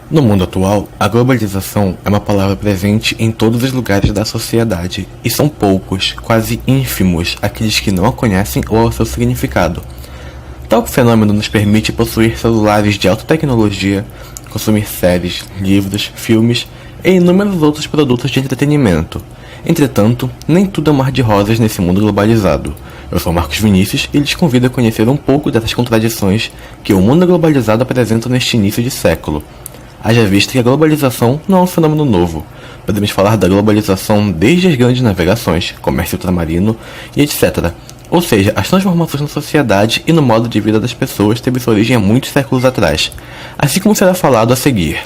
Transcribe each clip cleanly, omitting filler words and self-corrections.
No mundo atual, a globalização é uma palavra presente em todos os lugares da sociedade, e são poucos, quase ínfimos, aqueles que não a conhecem ou ao seu significado. Tal fenômeno nos permite possuir celulares de alta tecnologia, consumir séries, livros, filmes e inúmeros outros produtos de entretenimento. Entretanto, nem tudo é um mar de rosas nesse mundo globalizado. Eu sou Marcos Vinícius e lhes convido a conhecer um pouco dessas contradições que o mundo globalizado apresenta neste início de século. Haja visto que a globalização não é um fenômeno novo. Podemos falar da globalização desde as grandes navegações, comércio ultramarino e etc. Ou seja, as transformações na sociedade e no modo de vida das pessoas teve sua origem há muitos séculos atrás, assim como será falado a seguir.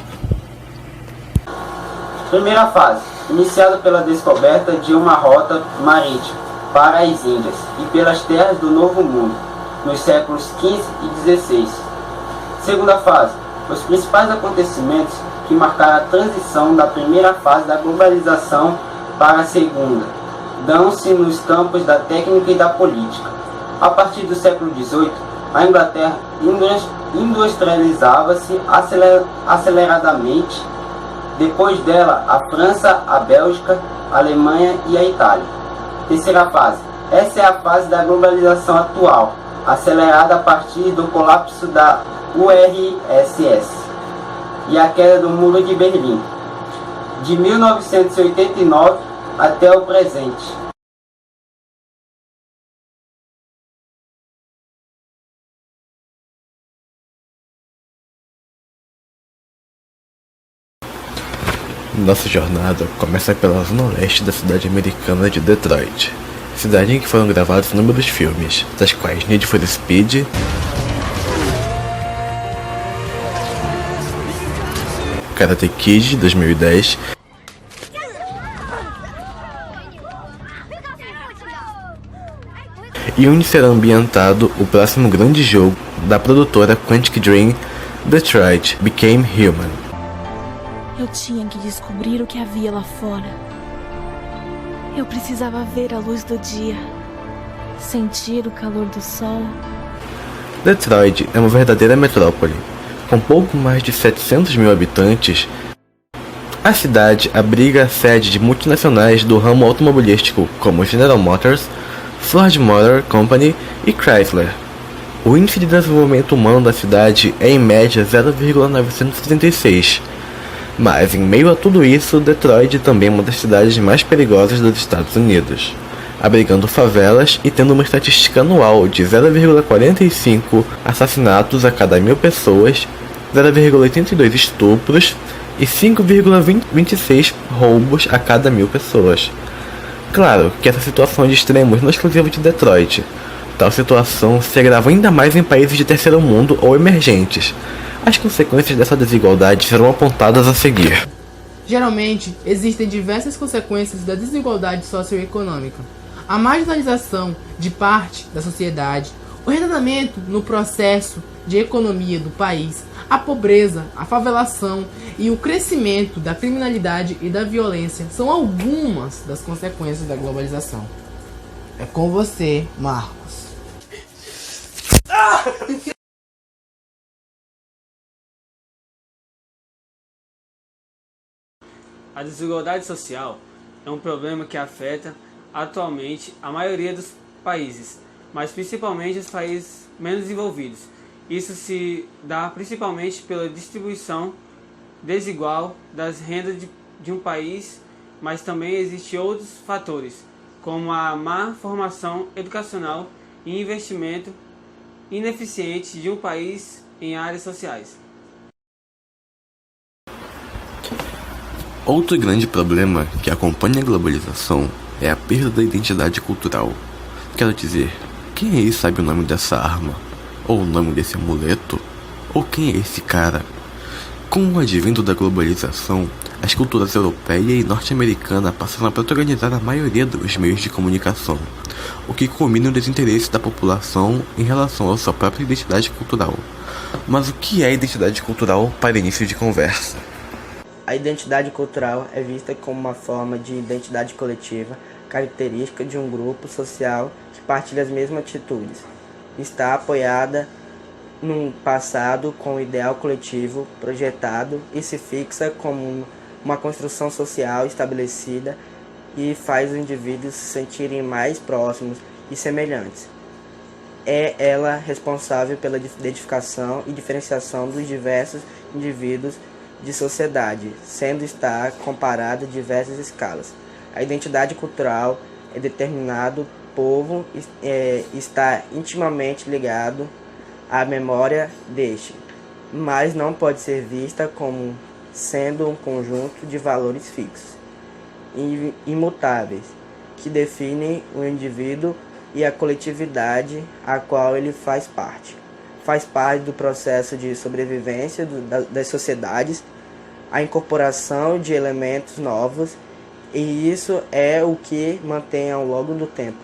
Primeira fase, iniciada pela descoberta de uma rota marítima para as Índias e pelas terras do Novo Mundo, nos séculos XV e XVI. Segunda fase, os principais acontecimentos que marcaram a transição da primeira fase da globalização para a segunda, dão-se nos campos da técnica e da política. A partir do século XVIII, a Inglaterra industrializava-se aceleradamente. Depois dela, a França, a Bélgica, a Alemanha e a Itália. Terceira fase. Essa é a fase da globalização atual, acelerada a partir do colapso da URSS e a queda do Muro de Berlim, de 1989 até o presente. Nossa jornada começa pela zona leste da cidade americana de Detroit, cidade em que foram gravados inúmeros filmes, das quais Need for Speed, Karate Kid 2010 e onde será ambientado o próximo grande jogo da produtora Quantic Dream, Detroit Become Human. Eu tinha que descobrir o que havia lá fora. Eu precisava ver a luz do dia, sentir o calor do sol. Detroit é uma verdadeira metrópole. Com pouco mais de 700 mil habitantes, a cidade abriga a sede de multinacionais do ramo automobilístico como General Motors, Ford Motor Company e Chrysler. O índice de desenvolvimento humano da cidade é em média 0,936. Mas, em meio a tudo isso, Detroit também é uma das cidades mais perigosas dos Estados Unidos, abrigando favelas e tendo uma estatística anual de 0,45 assassinatos a cada 1.000 pessoas, 0,82 estupros e 5,26 roubos a cada 1.000 pessoas. Claro que essa situação de extremos não é exclusiva de Detroit. Tal situação se agrava ainda mais em países de terceiro mundo ou emergentes. As consequências dessa desigualdade serão apontadas a seguir. Geralmente, existem diversas consequências da desigualdade socioeconômica. A marginalização de parte da sociedade, o retardamento no processo de economia do país, a pobreza, a favelação e o crescimento da criminalidade e da violência são algumas das consequências da globalização. É com você, Marcos. A desigualdade social é um problema que afeta atualmente a maioria dos países, mas principalmente os países menos desenvolvidos. Isso se dá principalmente pela distribuição desigual das rendas de um país, mas também existem outros fatores, como a má formação educacional e investimento ineficiente de um país em áreas sociais. Outro grande problema que acompanha a globalização é a perda da identidade cultural. Quero dizer, quem aí sabe o nome dessa arma? Ou o nome desse amuleto? Ou quem é esse cara? Com o advento da globalização, as culturas europeia e norte-americana passaram a protagonizar a maioria dos meios de comunicação, o que culmina no desinteresse da população em relação à sua própria identidade cultural. Mas o que é identidade cultural para início de conversa? A identidade cultural é vista como uma forma de identidade coletiva, característica de um grupo social que partilha as mesmas atitudes. Está apoiada num passado com o ideal coletivo projetado e se fixa como uma construção social estabelecida e faz os indivíduos se sentirem mais próximos e semelhantes. É ela responsável pela identificação e diferenciação dos diversos indivíduos de sociedade, sendo estar comparada a diversas escalas. A identidade cultural é determinado povo está intimamente ligado à memória deste, mas não pode ser vista como sendo um conjunto de valores fixos, imutáveis, que definem o indivíduo e a coletividade a qual ele faz parte. Faz parte do processo de sobrevivência das sociedades, a incorporação de elementos novos, e isso é o que mantém ao longo do tempo.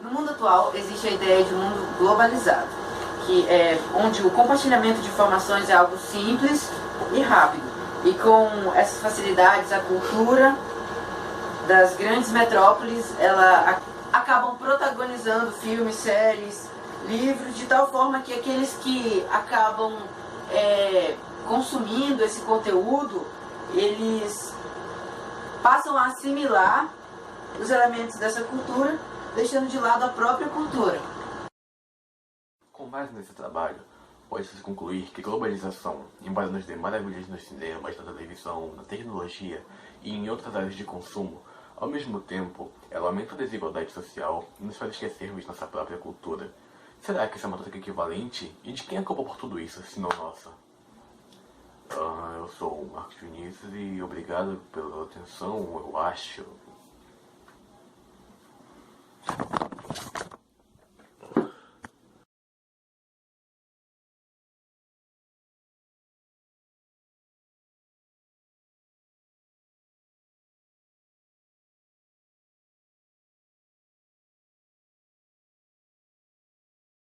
No mundo atual existe a ideia de um mundo globalizado, que é onde o compartilhamento de informações é algo simples e rápido. E com essas facilidades, a cultura das grandes metrópoles acabam protagonizando filmes, séries, livros, de tal forma que aqueles que acabam consumindo esse conteúdo, eles passam a assimilar os elementos dessa cultura, deixando de lado a própria cultura. Com base nesse trabalho, pode-se concluir que globalização, embora nos dê maravilhas nos cinemas, na televisão, na tecnologia e em outras áreas de consumo, ao mesmo tempo, ela aumenta a desigualdade social e nos faz esquecermos nossa própria cultura. Será que essa é uma troca equivalente? E de quem é a culpa por tudo isso, se não nossa? Eu sou o Marcos Vinícius e obrigado pela atenção, eu acho.